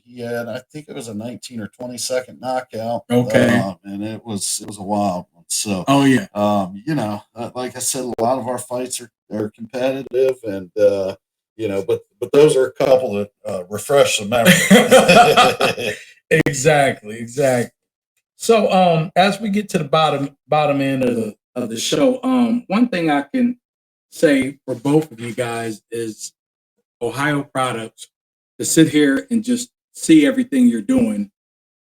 He had, I think it was a 19 or 20-second knockout. Okay. And it was a wild one. So, yeah. Like I said, a lot of our fights are competitive, and but those are a couple that refresh the memory. Exactly. So, as we get to the bottom end of the show, one thing I can say for both of you guys is Ohio products. To sit here and just see everything you're doing,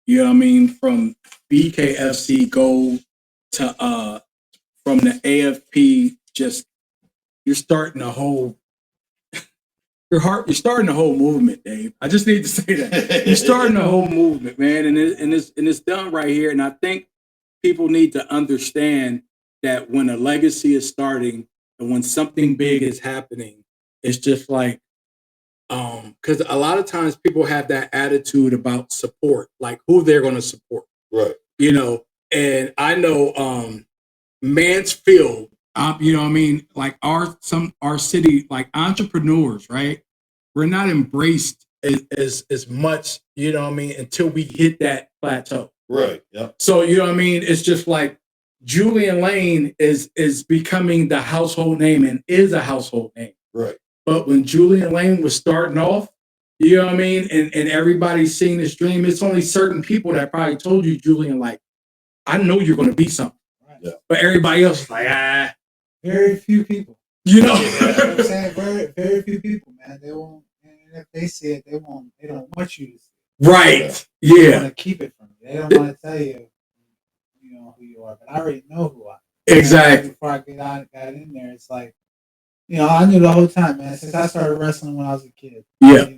you know what I mean, from BKFC Gold to from the AFP, just you're starting a whole you're starting a whole movement, Dave. I just need to say that. You're starting a whole movement, man, and it's done right here. And I think people need to understand that when a legacy is starting and when something big is happening, it's just like because a lot of times people have that attitude about support, like who they're going to support. Right. And I know Mansfield, you know what I mean? Like our city, like entrepreneurs, right? We're not embraced as much, you know what I mean, until we hit that plateau. Right. Yeah. So, you know what I mean? It's just like Julian Lane is becoming the household name and is a household name. Right. But when Julian Lane was starting off, you know what I mean? And everybody's seeing this dream. It's only certain people that probably told you, Julian, like, I know you're going to be something. Yeah. But everybody else is like, Very few people. You know? what I'm saying? Very, very few people, man. They won't, and if they see it, they don't want you to see it. Right. They Yeah. want to keep it from you. They don't want to tell you, who you are. But I already know who I am. Exactly. Before I got in there, it's like, I knew the whole time, man. Since I started wrestling when I was a kid. Yeah.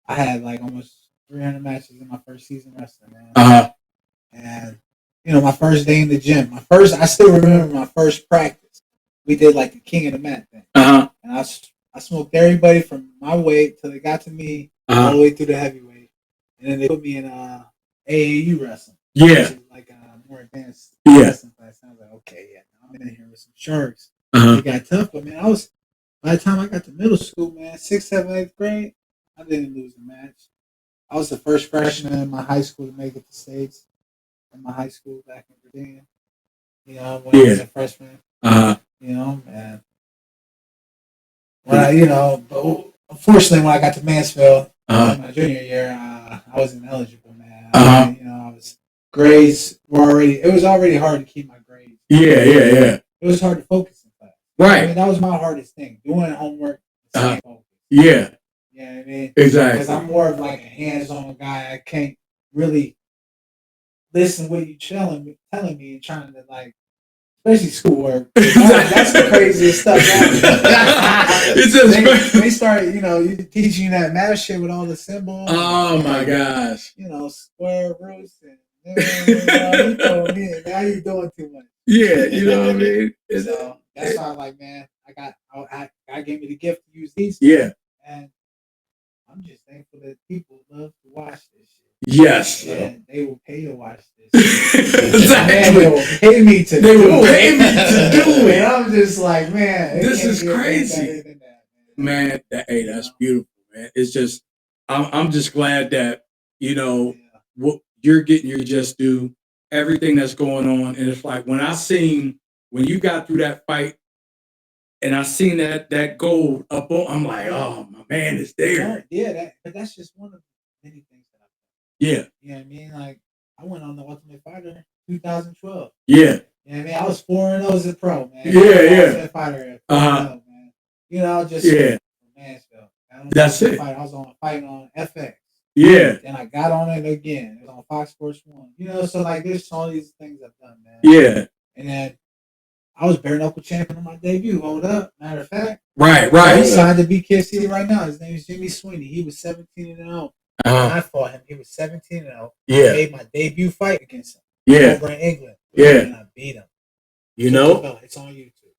I had like almost 300 matches in my first season wrestling, man. Uh-huh. And, my first day in the gym, I still remember my first practice. We did like the King of the Mat thing. Uh-huh. And I smoked everybody from my weight till they got to me, all the way through the heavyweight. And then they put me in AAU wrestling. Yeah. Like a more advanced wrestling class. And I was like, okay, yeah, I'm in here with some sharks. Uh-huh. It got tough, but man, by the time I got to middle school, man, 6th, 7th, 8th grade, I didn't lose a match. I was the first freshman in my high school to make it to states in my high school back in Virginia. When I was a freshman. Uh-huh. And but unfortunately, when I got to Mansfield my junior year, I wasn't eligible, man. You know, grades were it was already hard to keep my grades. Yeah. It was hard to focus in class. Right. I mean, that was my hardest thing, doing homework. Yeah. You know what I mean? Exactly. Because I'm more of like a hands-on guy. I can't really listen to what you telling me and trying to like, especially schoolwork. That's the craziest stuff. It's just they start, you know, teaching you that math shit with all the symbols. Oh my gosh. You know, square roots and you told me now you're doing too much. Yeah, you know what I mean? So that's why I'm like, man, God gave me the gift to use these. Yeah. And I'm just thankful that people love to watch this shit. Yes. And they will pay to watch this. Exactly. They will pay me to They do will it. pay me to do it. And I'm just like, man, it This can't is get any crazy. better than that, Man, hey, that's beautiful, man. It's just, I'm just glad that, you know, what you're getting your just due, everything that's going on. And it's like when you got through that fight and I seen that gold up on, I'm like, oh, my man is there. Yeah, but that's just one of many things that I've done. Yeah. You know what I mean? Like, I went on the Ultimate Fighter 2012. Yeah. You know what I mean? I was 4-0 as a pro, man. Yeah. Ultimate Fighter. Man. You know, just Mansfield. That's it. I was fighting on FX. Yeah. Then I got on it again. It was on Fox Sports 1. You know, so like there's all these things I've done, man. Yeah. And then I was bare knuckle champion on my debut. Hold up. Matter of fact. Right. He signed to BKFC right now. His name is Jimmy Sweeney. He was 17-0. When I fought him, he was 17-0. Yeah. I made my debut fight against him. Yeah. Over in England. Yeah. And I beat him. You know? It's on YouTube.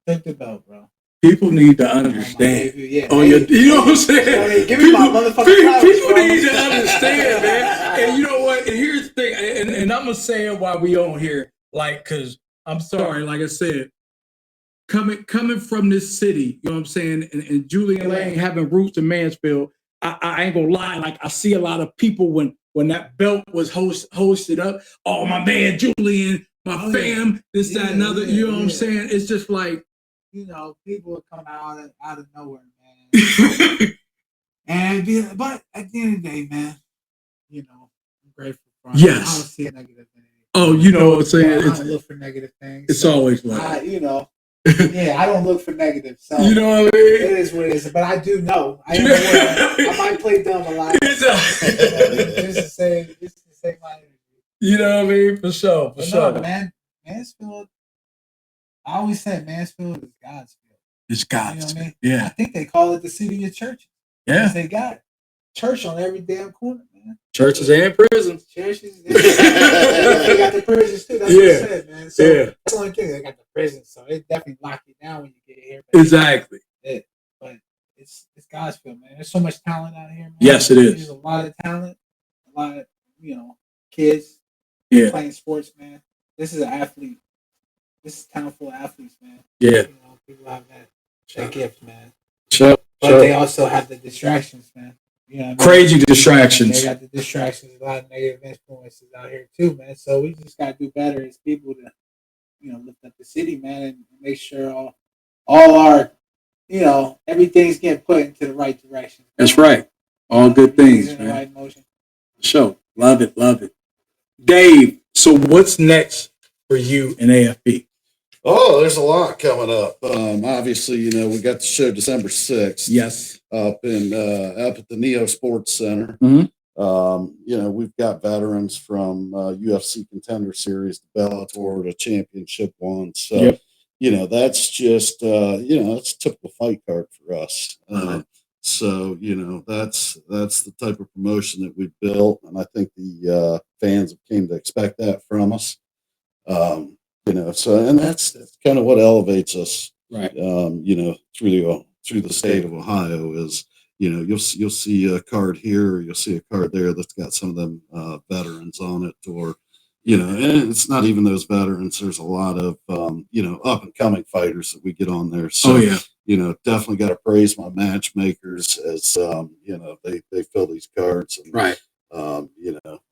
Take the belt, bro. People need to understand. Yeah. You know what I'm saying? Give me my motherfucking flowers, people bro. need to understand, man. And you know what? And here's the thing, and I'm gonna say it while we on here, like, cause I'm sorry, like I said, coming from this city, you know what I'm saying, and Julian Lane having roots in Mansfield, I ain't gonna lie, like I see a lot of people when that belt was hosted up, oh my man Julian, my fam, this, that, and other, you know what I'm saying? It's just like, you know, people would come out of nowhere, man. But at the end of the day, man, you know, I'm grateful for it. Yes. I don't see a negative thing. Oh, you know what I'm saying? I don't look for negative things. It's always like, I don't look for negative. So you know what I mean? It is what it is. But I do know. I am aware. I might play dumb a lot. Just to say my energy. You know what I mean? For sure. No, man, Mansfield. I always said Mansfield is God's field. It's God's. You know what I mean? Yeah. I think they call it the city of churches. Yeah. They got church on every damn corner, man. Churches and prisons. Churches. They got the prisons too. That's what I said, man. So that's the only thing. They got the prisons, so it definitely lock you down when you get here. Exactly. But it's God's field, man. There's so much talent out here, man. Yes, it is. There's a lot of talent, a lot of kids playing sports, man. This is an athlete. This is a town full of athletes, man. Yeah. People have that gift, man. Sure. But they also have the distractions, man. You know what I mean? Crazy distractions. They got the distractions, a lot of negative influences out here too, man. So we just gotta do better as people to, lift up the city, man, and make sure all our, everything's getting put into the right direction. That's right. All good things, in man. the right motion. Sure. Love it. Dave, so what's next for you in AFP? Oh, there's a lot coming up. Obviously, we got the show December 6th. Yes. Up at the Neo Sports Center. Mm-hmm. We've got veterans from UFC Contender Series, the Bellator, the Championship one. So, that's just, that's a typical fight card for us. So, that's the type of promotion that we built, and I think the fans have came to expect that from us. And that's kind of what elevates us, right? Through the state of Ohio is, you'll see a card here, or you'll see a card there that's got some of them veterans on it, or and it's not even those veterans. There's a lot of up and coming fighters that we get on there. So definitely got to praise my matchmakers as they fill these cards and right.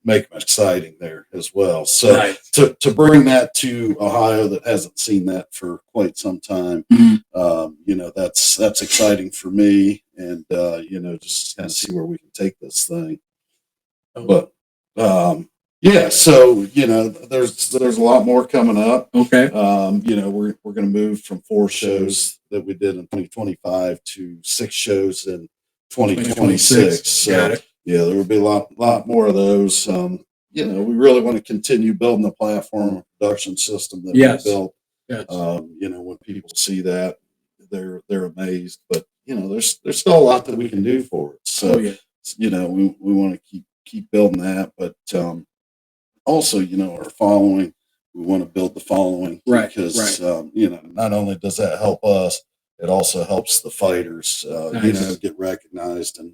Make them exciting there as well. So to bring that to Ohio that hasn't seen that for quite some time, that's exciting for me, and just kind of see where we can take this thing. But yeah, so there's a lot more coming up. Okay. We're going to move from 4 shows that we did in 2025 to 6 shows in 2026. So yeah, there will be a lot more of those. We really want to continue building the platform and production system that we built. Yes. When people see that, they're amazed. But there's still a lot that we can do for it. So we want to keep building that. But also, our following, we want to build the following, because not only does that help us, it also helps the fighters, get recognized, and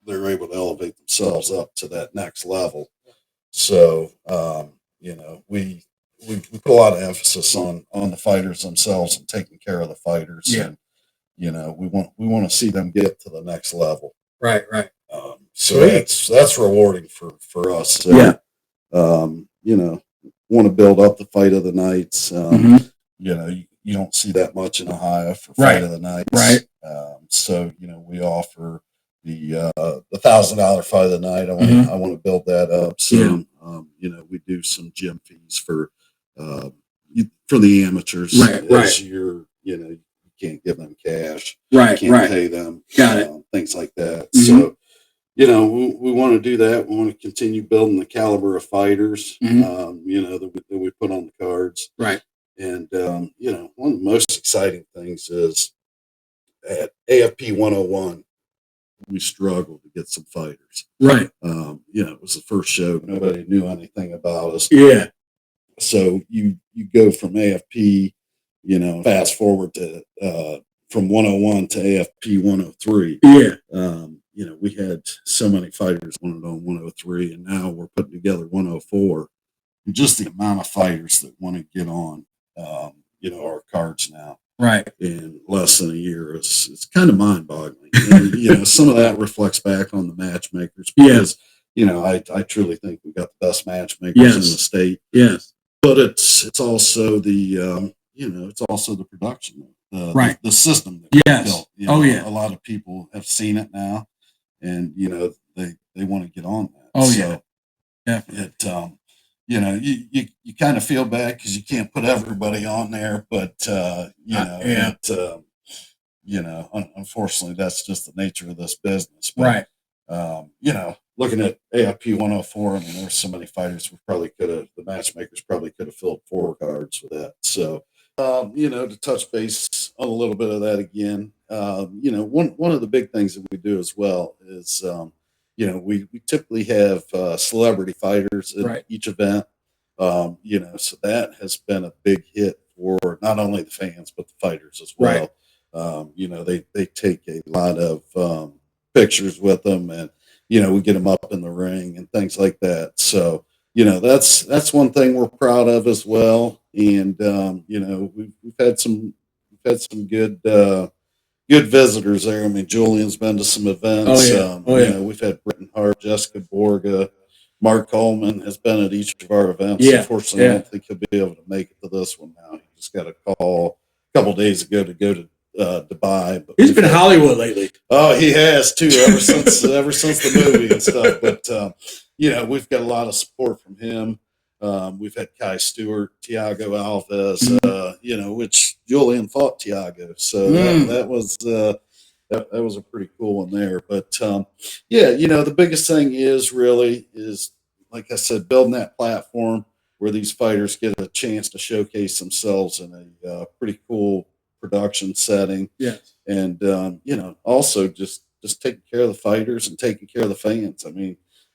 they're able to elevate themselves up to that next level. So, we put a lot of emphasis on the fighters themselves and taking care of the fighters. Yeah. And, we want to see them get to the next level. Right. So that's rewarding for us. So, want to build up the fight of the nights. You don't see that much in Ohio for fight of the nights. Right. So, we offer the $1,000 fight of the night. I want to build that up. So, we do some gym fees for the amateurs. As you can't give them cash. Right. You can't pay them. Got it. Things like that. So, we want to do that. We want to continue building the caliber of fighters, that we put on the cards. Right. And, one of the most exciting things is at AFP 101, we struggled to get some fighters. Right. It was the first show. Nobody knew anything about us. Yeah. So you go from AFP, fast forward to from 101 to AFP 103. Yeah. We had so many fighters wanted on 103, and now we're putting together 104. And just the amount of fighters that want to get on, our cards now. Right. In less than a year, it's kind of mind-boggling. And, some of that reflects back on the matchmakers, because I truly think we've got the best matchmakers in the state. Yes. But it's also the it's also the production, the system that we built. A lot of people have seen it now, and they want to get on that. Definitely. You kind of feel bad because you can't put everybody on there, but unfortunately, that's just the nature of this business. But, looking at AFP 104, there's so many fighters the matchmakers probably could have filled 4 cards with that. So, to touch base on a little bit of that again, one of the big things that we do as well is, we typically have celebrity fighters at each event. So that has been a big hit for not only the fans but the fighters as well. They take a lot of pictures with them, and we get them up in the ring and things like that. So that's one thing we're proud of as well. And we've had some good visitors there. Julian's been to some events. We've had Britton Hart, Jessica Borga, Mark Coleman has been at each of our events. Unfortunately, I don't think he'll be able to make it to this one now. He just got a call a couple days ago to go to Dubai. But he's been in Hollywood lately. Oh, he has too, ever since the movie and stuff. But we've got a lot of support from him. We've had Kai Stewart, Tiago Alves, which Julian fought Tiago. So that was a pretty cool one there. But the biggest thing is like I said, building that platform where these fighters get a chance to showcase themselves in a pretty cool production setting. Yes. And also just taking care of the fighters and taking care of the fans.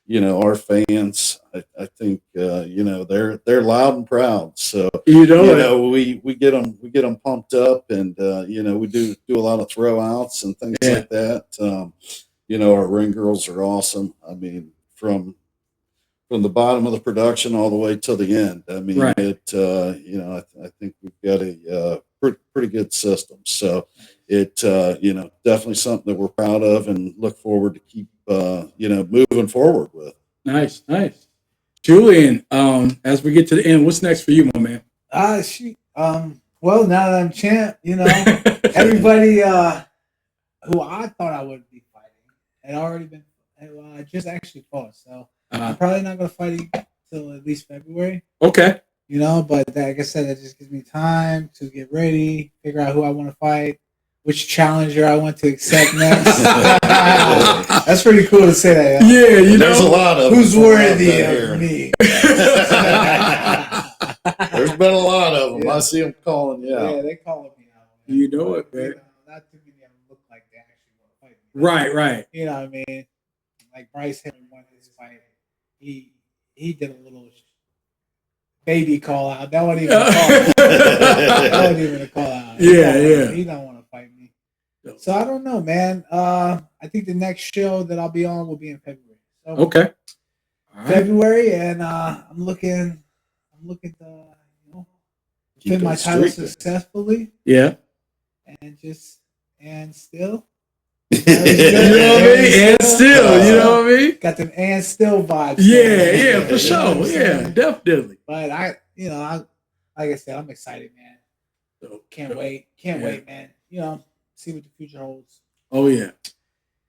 Our fans, I think, they're loud and proud. So, we get them pumped up, and, we do a lot of throwouts and things like that. Our ring girls are awesome. From the bottom of the production all the way to the end. I think we've got a pretty good system. So it, definitely something that we're proud of and look forward to keep, moving forward with. Nice. Julian, as we get to the end, what's next for you, my man? Well, now that I'm champ, everybody who I thought I would be fighting had already been. I just actually fought. So I'm probably not gonna fight him till at least February. Okay. You know, but like I said, that just gives me time to get ready, figure out who I want to fight, which challenger I want to accept next. That's pretty cool to say that. Yeah, you There's know a lot of Who's them worthy out of there. me? There's been a lot of them. Yeah. I see them calling you out. Yeah, they calling me out. Man. You know it, But, man. you know, not too many of them look like they actually want to fight me. Right. You know what I mean? Like Bryce Henry won his fight. He did a little baby call out. That wasn't even a call out. That wasn't even a call out. He don't want to fight me. So I don't know, man. I think the next show that I'll be on will be in February. So Okay. All right. February, and I'm looking to defend my title successfully. Yeah. And still. You know what I mean? And still, you know what I mean? Got them and still vibes. Yeah, for sure. Yeah, definitely. But like I said, I'm excited, man. Can't wait, man. You know, see what the future holds. Oh yeah.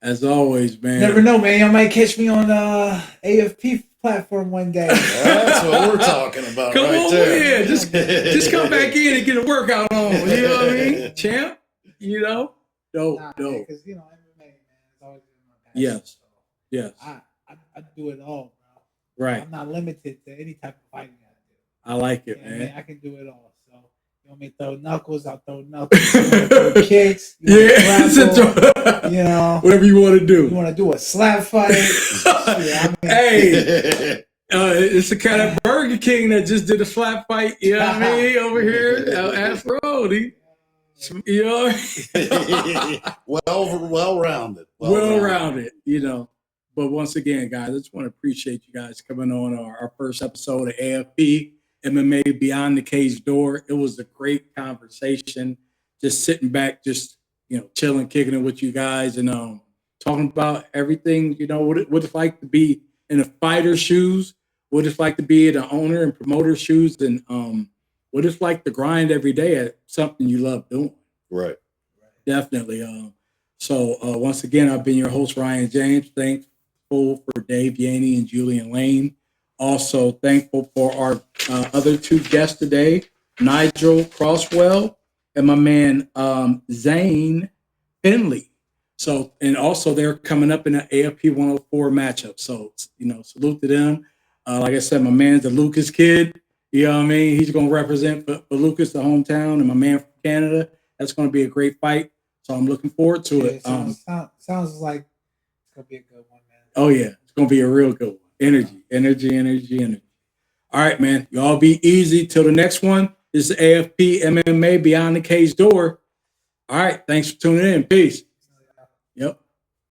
As always, man. Never know, man. Y'all might catch me on AFP platform one day. That's what we're talking about. Come right on, there. yeah. Just come back in and get a workout on. You know what I mean? Champ, you know? Dope. Because MMA, man, it's always been my passion. Yes. So Yes. I do it all, bro. Right. I'm not limited to any type of fighting I do. I like it, You know what I man. mean? I can do it all. So you want me to throw knuckles? I'll throw knuckles. You want me to throw kicks? Yeah. You know, whatever you want to do. You want to do a slap fight? Hey, it's the kind of Burger King that just did a slap fight. You know what I mean? Over here, Ass Road. You know, well rounded. Well rounded. You know. But once again, guys, I just want to appreciate you guys coming on our first episode of AFP MMA Beyond the Cage Door. It was a great conversation. Just sitting back, just chilling, kicking it with you guys, and talking about everything. You know what it's like to be in a fighter's shoes, what it's like to be in an owner and promoter's shoes, and what it's like to grind every day at something you love doing. Right. Definitely. So once again, I've been your host, Ryan James. Thankful for Dave Yaney and Julian Lane. Also thankful for our other two guests today, Nigel Crosswell and my man Zane Finley. So, and also they're coming up in the AFP 104 matchup. So, salute to them. Like I said, my man's the Lucas kid. You know what I mean? He's going to represent for Lucas, the hometown, and my man from Canada. That's going to be a great fight. So I'm looking forward to it. Sounds like it's going to be a good one, man. Oh, yeah. It's going to be a real good one. Energy. All right, man. Y'all be easy till the next one. This is AFP MMA Beyond the Cage Door. All right. Thanks for tuning in. Peace. Yep.